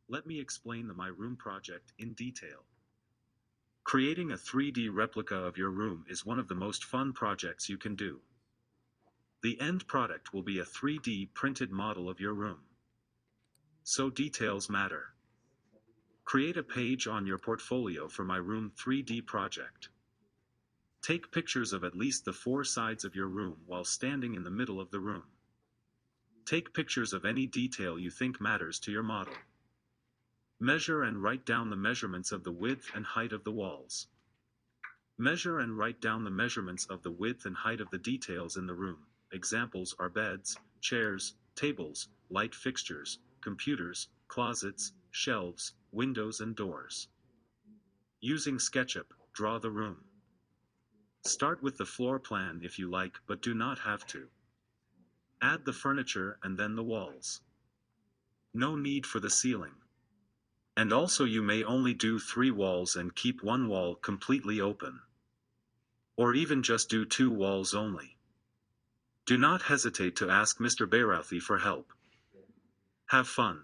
Let me explain the My Room project in detail. Creating a 3D replica of your room is one of the most fun projects you can do. The end product will be a 3D printed model of your room. So details matter. Create a page on your portfolio for My Room 3D project. Take pictures of at least the 4 sides of your room while standing in the middle of the room. Take pictures of any detail you think matters to your model. Measure and write down the measurements of the width and height of the walls. Measure and write down the measurements of the width and height of the details in the room. Examples are beds, chairs, tables, light fixtures, computers, closets, shelves, windows and doors. Using SketchUp, draw the room. Start with the floor plan if you like, but do not have to. Add the furniture and then the walls. No need for the ceiling. And also you may only do 3 walls and keep one wall completely open. Or even just do 2 walls only. Do not hesitate to ask Mr. Bayrouthi for help. Have fun.